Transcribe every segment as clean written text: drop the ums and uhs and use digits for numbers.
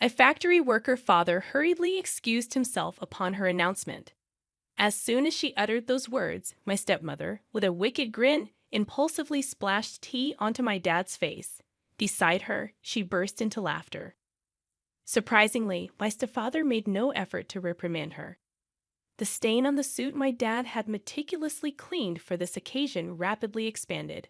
A factory worker father hurriedly excused himself upon her announcement. As soon as she uttered those words, my stepmother, with a wicked grin, impulsively splashed tea onto my dad's face. Beside her, she burst into laughter. Surprisingly, my stepfather made no effort to reprimand her. The stain on the suit my dad had meticulously cleaned for this occasion rapidly expanded.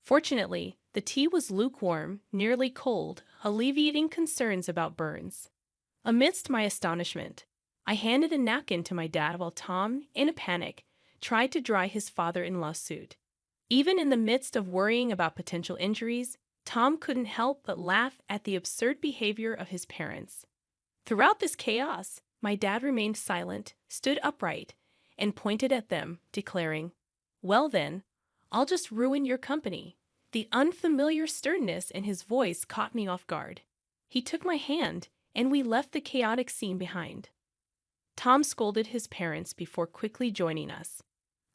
Fortunately, the tea was lukewarm, nearly cold, alleviating concerns about burns. Amidst my astonishment, I handed a napkin to my dad while Tom, in a panic, tried to dry his father-in-law's suit. Even in the midst of worrying about potential injuries, Tom couldn't help but laugh at the absurd behavior of his parents. Throughout this chaos, my dad remained silent, stood upright, and pointed at them, declaring, "Well then, I'll just ruin your company." The unfamiliar sternness in his voice caught me off guard. He took my hand, and we left the chaotic scene behind. Tom scolded his parents before quickly joining us.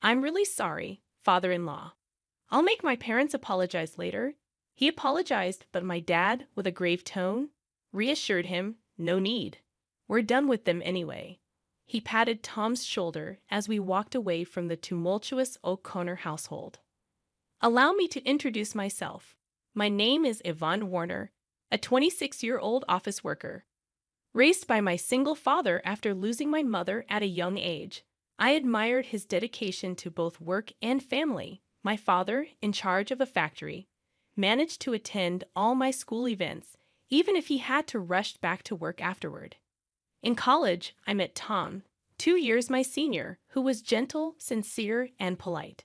"I'm really sorry, father-in-law. I'll make my parents apologize later." He apologized, but my dad, with a grave tone, reassured him, "No need. We're done with them anyway." He patted Tom's shoulder as we walked away from the tumultuous O'Connor household. Allow me to introduce myself. My name is Yvonne Warner, a 26-year-old office worker. Raised by my single father after losing my mother at a young age, I admired his dedication to both work and family. My father, in charge of a factory, managed to attend all my school events, even if he had to rush back to work afterward. In college, I met Tom, 2 years my senior, who was gentle, sincere, and polite.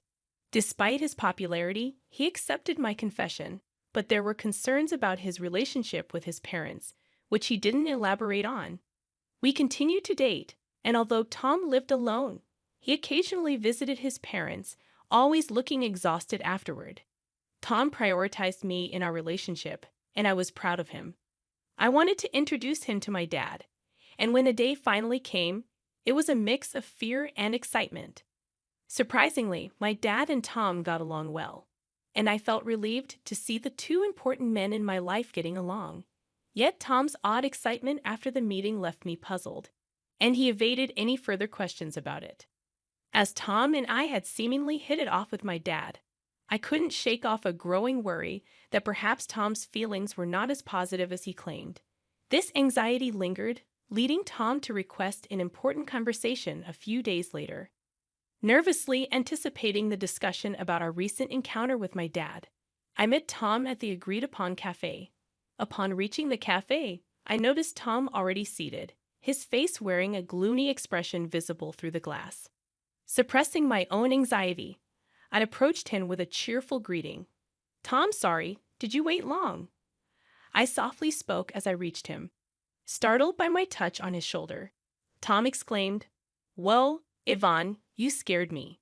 Despite his popularity, he accepted my confession, but there were concerns about his relationship with his parents, which he didn't elaborate on. We continued to date, and although Tom lived alone, he occasionally visited his parents, always looking exhausted afterward. Tom prioritized me in our relationship, and I was proud of him. I wanted to introduce him to my dad, and when the day finally came, it was a mix of fear and excitement. Surprisingly, my dad and Tom got along well, and I felt relieved to see the two important men in my life getting along. Yet Tom's odd excitement after the meeting left me puzzled, and he evaded any further questions about it. As Tom and I had seemingly hit it off with my dad, I couldn't shake off a growing worry that perhaps Tom's feelings were not as positive as he claimed. This anxiety lingered, leading Tom to request an important conversation a few days later. Nervously anticipating the discussion about our recent encounter with my dad, I met Tom at the agreed-upon cafe. Upon reaching the cafe, I noticed Tom already seated, his face wearing a gloomy expression visible through the glass. Suppressing my own anxiety, I approached him with a cheerful greeting. "Tom, sorry, did you wait long?" I softly spoke as I reached him. Startled by my touch on his shoulder, Tom exclaimed, "Well, Yvonne, you scared me."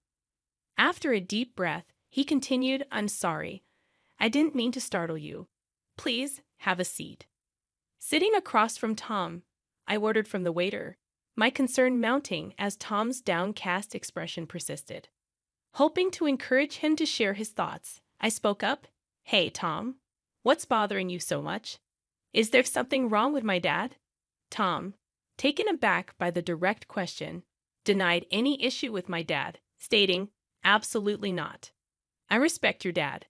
After a deep breath, he continued, "I'm sorry. I didn't mean to startle you. Please, have a seat." Sitting across from Tom, I ordered from the waiter, my concern mounting as Tom's downcast expression persisted. Hoping to encourage him to share his thoughts, I spoke up, "Hey, Tom, what's bothering you so much? Is there something wrong with my dad?" Tom, taken aback by the direct question, denied any issue with my dad, stating, "Absolutely not. I respect your dad.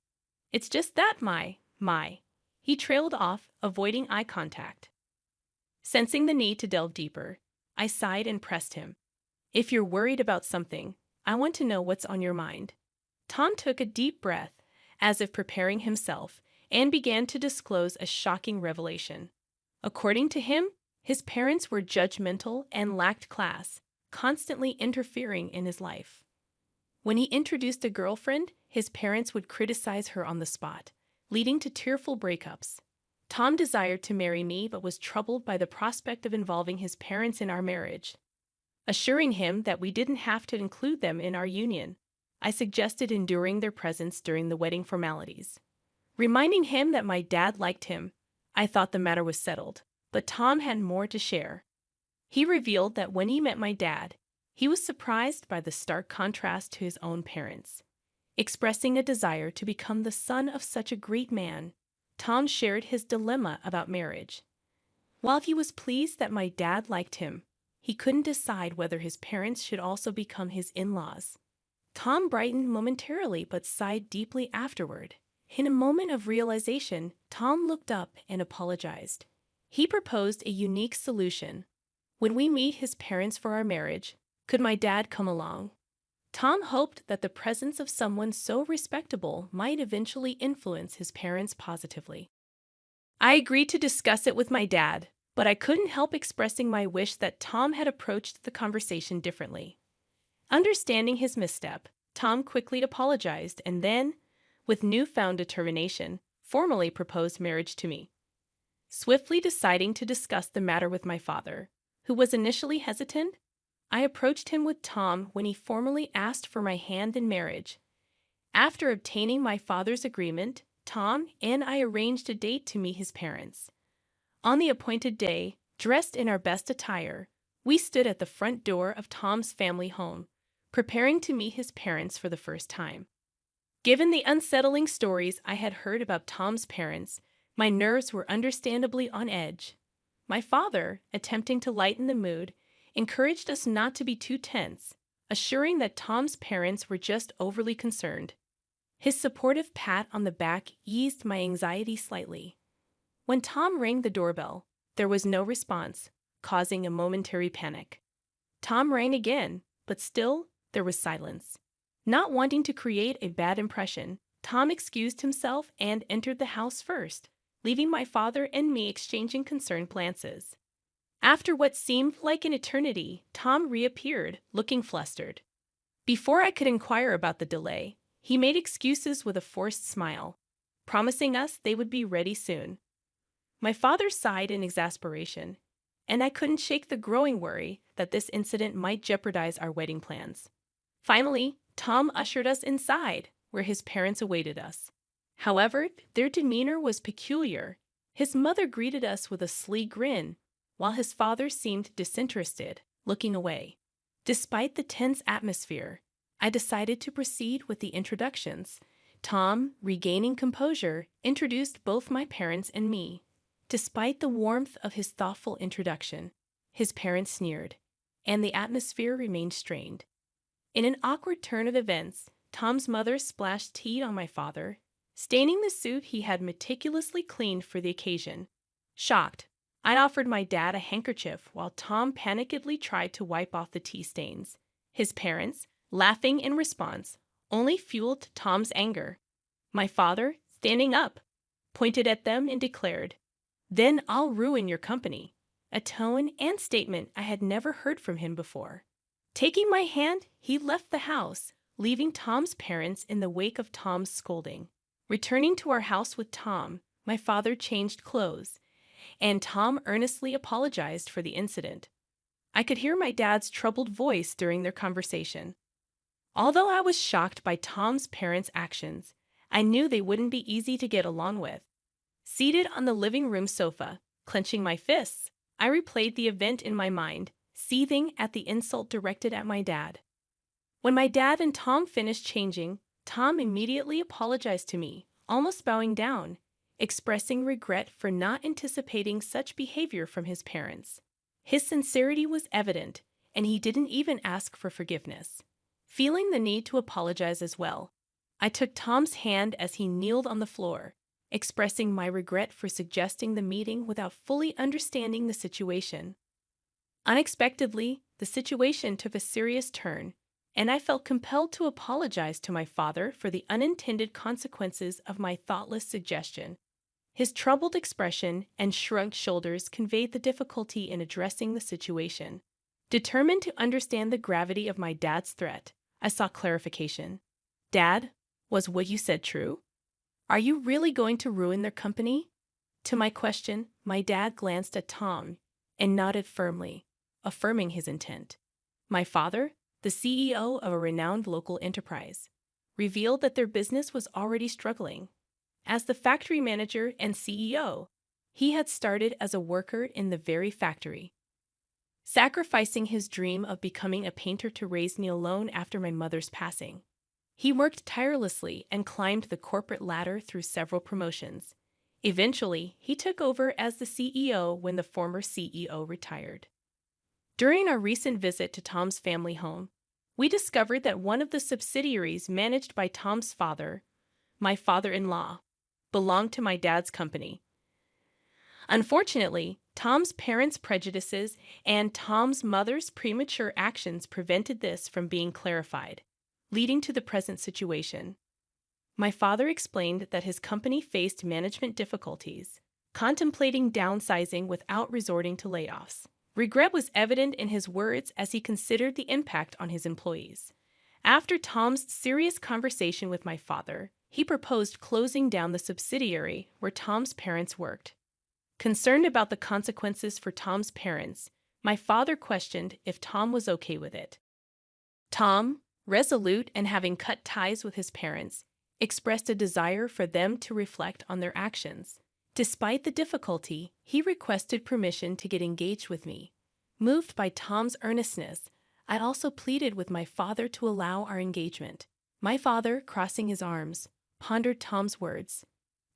It's just that my. He trailed off, avoiding eye contact. Sensing the need to delve deeper, I sighed and pressed him. "If you're worried about something, I want to know what's on your mind." Tom took a deep breath, as if preparing himself, and began to disclose a shocking revelation. According to him, his parents were judgmental and lacked class, constantly interfering in his life. When he introduced a girlfriend, his parents would criticize her on the spot, leading to tearful breakups. Tom desired to marry me but was troubled by the prospect of involving his parents in our marriage. Assuring him that we didn't have to include them in our union, I suggested enduring their presence during the wedding formalities. Reminding him that my dad liked him, I thought the matter was settled, but Tom had more to share. He revealed that when he met my dad, he was surprised by the stark contrast to his own parents. Expressing a desire to become the son of such a great man, Tom shared his dilemma about marriage. While he was pleased that my dad liked him, he couldn't decide whether his parents should also become his in-laws. Tom brightened momentarily but sighed deeply afterward. In a moment of realization, Tom looked up and apologized. He proposed a unique solution. When we meet his parents for our marriage, could my dad come along? Tom hoped that the presence of someone so respectable might eventually influence his parents positively. I agreed to discuss it with my dad, but I couldn't help expressing my wish that Tom had approached the conversation differently. Understanding his misstep, Tom quickly apologized and then, with newfound determination, formally proposed marriage to me. Swiftly deciding to discuss the matter with my father, who was initially hesitant, I approached him with Tom when he formally asked for my hand in marriage. After obtaining my father's agreement, Tom and I arranged a date to meet his parents. On the appointed day, dressed in our best attire, we stood at the front door of Tom's family home, preparing to meet his parents for the first time. Given the unsettling stories I had heard about Tom's parents, my nerves were understandably on edge. My father, attempting to lighten the mood, encouraged us not to be too tense, assuring that Tom's parents were just overly concerned. His supportive pat on the back eased my anxiety slightly. When Tom rang the doorbell, there was no response, causing a momentary panic. Tom rang again, but still there was silence. Not wanting to create a bad impression, Tom excused himself and entered the house first, leaving my father and me exchanging concerned glances. After what seemed like an eternity, Tom reappeared, looking flustered. Before I could inquire about the delay, he made excuses with a forced smile, promising us they would be ready soon. My father sighed in exasperation, and I couldn't shake the growing worry that this incident might jeopardize our wedding plans. Finally, Tom ushered us inside, where his parents awaited us. However, their demeanor was peculiar. His mother greeted us with a sly grin, while his father seemed disinterested, looking away. Despite the tense atmosphere, I decided to proceed with the introductions. Tom, regaining composure, introduced both my parents and me. Despite the warmth of his thoughtful introduction, his parents sneered, and the atmosphere remained strained. In an awkward turn of events, Tom's mother splashed tea on my father, staining the suit he had meticulously cleaned for the occasion. Shocked, I offered my dad a handkerchief while Tom panickedly tried to wipe off the tea stains. His parents, laughing in response, only fueled Tom's anger. My father, standing up, pointed at them and declared, "Then I'll ruin your company," a tone and statement I had never heard from him before. Taking my hand, he left the house, leaving Tom's parents in the wake of Tom's scolding. Returning to our house with Tom, my father changed clothes, and Tom earnestly apologized for the incident. I could hear my dad's troubled voice during their conversation. Although I was shocked by Tom's parents' actions, I knew they wouldn't be easy to get along with. Seated on the living room sofa, clenching my fists, I replayed the event in my mind, seething at the insult directed at my dad. When my dad and Tom finished changing, Tom immediately apologized to me, almost bowing down, expressing regret for not anticipating such behavior from his parents. His sincerity was evident, and he didn't even ask for forgiveness. Feeling the need to apologize as well, I took Tom's hand as he kneeled on the floor, expressing my regret for suggesting the meeting without fully understanding the situation. Unexpectedly, the situation took a serious turn, and I felt compelled to apologize to my father for the unintended consequences of my thoughtless suggestion. His troubled expression and shrugged shoulders conveyed the difficulty in addressing the situation. Determined to understand the gravity of my dad's threat, I sought clarification. "Dad, was what you said true? Are you really going to ruin their company?" To my question, my dad glanced at Tom and nodded firmly, affirming his intent. My father, the CEO of a renowned local enterprise, revealed that their business was already struggling. As the factory manager and CEO, he had started as a worker in the very factory, sacrificing his dream of becoming a painter to raise me alone after my mother's passing. He worked tirelessly and climbed the corporate ladder through several promotions, Eventually, he took over as the CEO when the former CEO retired. During our recent visit to Tom's family home, we discovered that one of the subsidiaries managed by Tom's father, my father-in-law, belonged to my dad's company. Unfortunately, Tom's parents' prejudices and Tom's mother's premature actions prevented this from being clarified, leading to the present situation. My father explained that his company faced management difficulties, contemplating downsizing without resorting to layoffs. Regret was evident in his words as he considered the impact on his employees. After Tom's serious conversation with my father, he proposed closing down the subsidiary where Tom's parents worked. Concerned about the consequences for Tom's parents, my father questioned if Tom was okay with it. Tom, resolute and having cut ties with his parents, expressed a desire for them to reflect on their actions. Despite the difficulty, he requested permission to get engaged with me. Moved by Tom's earnestness, I also pleaded with my father to allow our engagement. My father, crossing his arms, pondered Tom's words.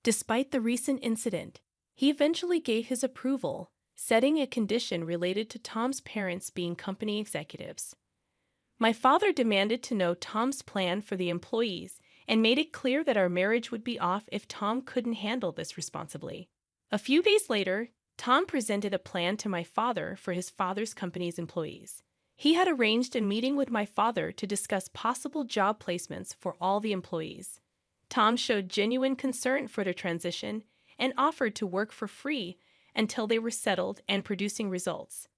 Despite the recent incident, he eventually gave his approval, setting a condition related to Tom's parents being company executives. My father demanded to know Tom's plan for the employees and made it clear that our marriage would be off if Tom couldn't handle this responsibly. A few days later, Tom presented a plan to my father for his father's company's employees. He had arranged a meeting with my father to discuss possible job placements for all the employees. Tom showed genuine concern for their transition and offered to work for free until they were settled and producing results.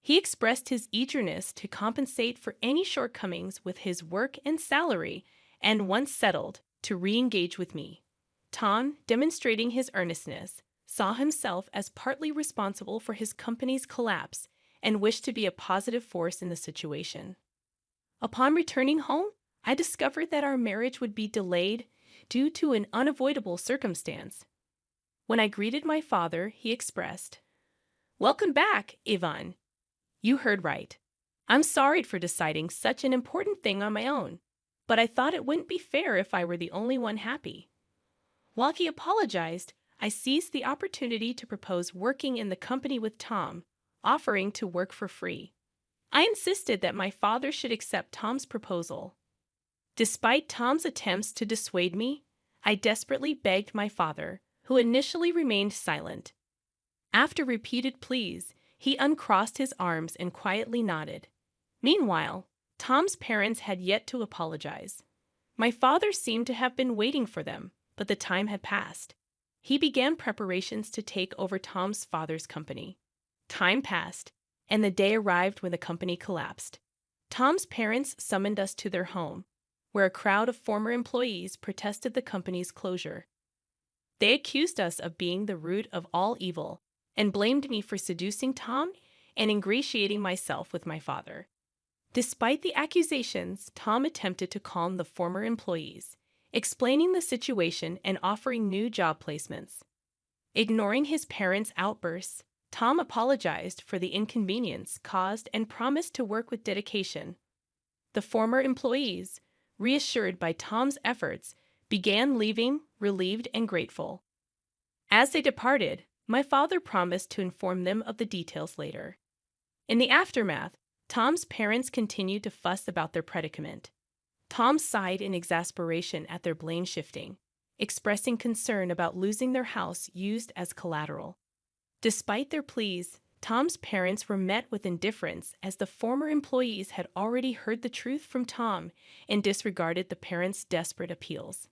He expressed his eagerness to compensate for any shortcomings with his work and salary, and once settled, to re-engage with me. Tom, demonstrating his earnestness, saw himself as partly responsible for his company's collapse and wished to be a positive force in the situation. Upon returning home, I discovered that our marriage would be delayed due to an unavoidable circumstance. When I greeted my father, he expressed, "Welcome back, Ivan. You heard right. I'm sorry for deciding such an important thing on my own, but I thought it wouldn't be fair if I were the only one happy." While he apologized, I seized the opportunity to propose working in the company with Tom, offering to work for free. I insisted that my father should accept Tom's proposal. Despite Tom's attempts to dissuade me, I desperately begged my father, who initially remained silent. After repeated pleas, he uncrossed his arms and quietly nodded. Meanwhile, Tom's parents had yet to apologize. My father seemed to have been waiting for them, but the time had passed. He began preparations to take over Tom's father's company. Time passed, and the day arrived when the company collapsed. Tom's parents summoned us to their home, where a crowd of former employees protested the company's closure. They accused us of being the root of all evil and blamed me for seducing Tom and ingratiating myself with my father. Despite the accusations, Tom attempted to calm the former employees, explaining the situation and offering new job placements. Ignoring his parents' outbursts, Tom apologized for the inconvenience caused and promised to work with dedication. The former employees, reassured by Tom's efforts, began leaving, relieved and grateful. As they departed, my father promised to inform them of the details later. In the aftermath, Tom's parents continued to fuss about their predicament. Tom sighed in exasperation at their blame shifting, expressing concern about losing their house used as collateral. Despite their pleas, Tom's parents were met with indifference as the former employees had already heard the truth from Tom and disregarded the parents' desperate appeals.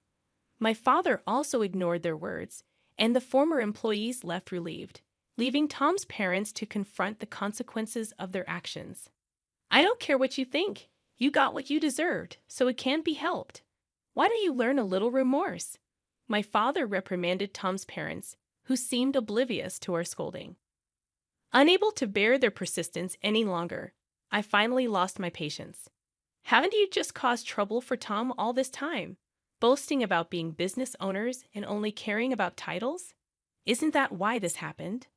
My father also ignored their words, and the former employees left relieved, leaving Tom's parents to confront the consequences of their actions. "I don't care what you think. You got what you deserved, so it can't be helped. Why don't you learn a little remorse?" My father reprimanded Tom's parents, who seemed oblivious to our scolding. Unable to bear their persistence any longer, I finally lost my patience. "Haven't you just caused trouble for Tom all this time, boasting about being business owners and only caring about titles? Isn't that why this happened?"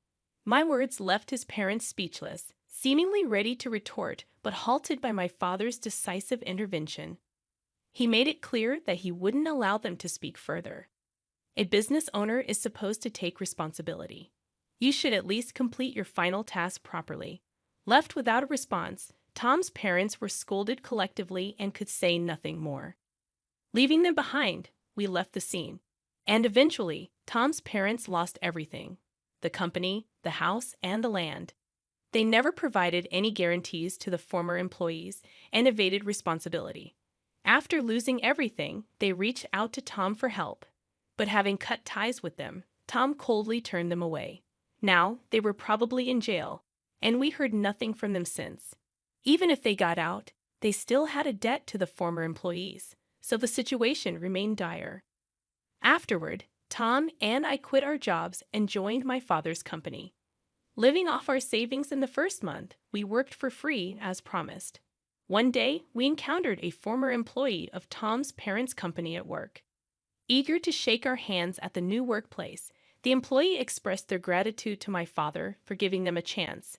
My words left his parents speechless, seemingly ready to retort, but halted by my father's decisive intervention. He made it clear that he wouldn't allow them to speak further. A business owner is supposed to take responsibility. You should at least complete your final task properly. Left without a response, Tom's parents were scolded collectively and could say nothing more. Leaving them behind, we left the scene. And eventually, Tom's parents lost everything: the company, the house, and the land. They never provided any guarantees to the former employees and evaded responsibility. After losing everything, they reached out to Tom for help. But having cut ties with them, Tom coldly turned them away. Now, they were probably in jail, and we heard nothing from them since. Even if they got out, they still had a debt to the former employees, so the situation remained dire. Afterward, Tom and I quit our jobs and joined my father's company. Living off our savings in the first month, we worked for free as promised. One day, we encountered a former employee of Tom's parents' company at work. Eager to shake our hands at the new workplace, the employee expressed their gratitude to my father for giving them a chance.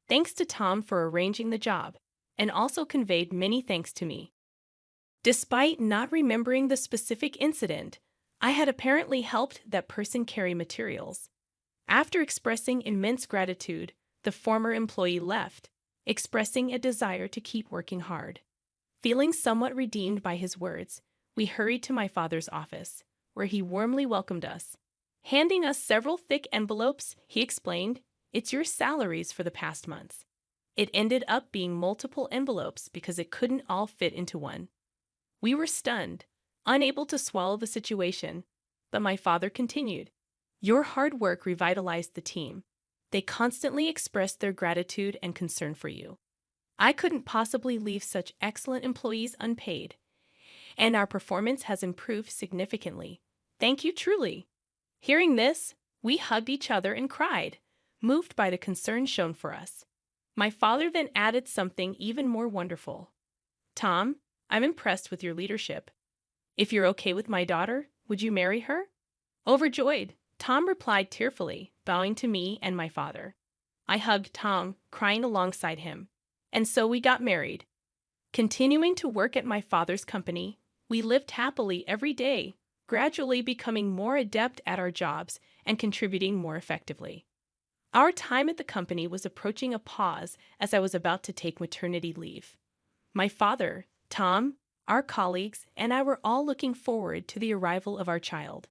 Thanks to Tom for arranging the job, and also conveyed many thanks to me. Despite not remembering the specific incident, I had apparently helped that person carry materials. After expressing immense gratitude, the former employee left, expressing a desire to keep working hard. Feeling somewhat redeemed by his words, we hurried to my father's office, where he warmly welcomed us. Handing us several thick envelopes, he explained, "It's your salaries for the past months." It ended up being multiple envelopes because it couldn't all fit into one. We were stunned, unable to swallow the situation, but my father continued, "Your hard work revitalized the team. They constantly expressed their gratitude and concern for you. I couldn't possibly leave such excellent employees unpaid, and our performance has improved significantly. Thank you truly." Hearing this, we hugged each other and cried, moved by the concern shown for us. My father then added something even more wonderful. "Tom, I'm impressed with your leadership. If you're okay with my daughter, would you marry her?" Overjoyed, Tom replied tearfully, bowing to me and my father. I hugged Tom, crying alongside him, and so we got married. Continuing to work at my father's company, we lived happily every day, gradually becoming more adept at our jobs and contributing more effectively. Our time at the company was approaching a pause as I was about to take maternity leave. My father, Tom, our colleagues, and I were all looking forward to the arrival of our child.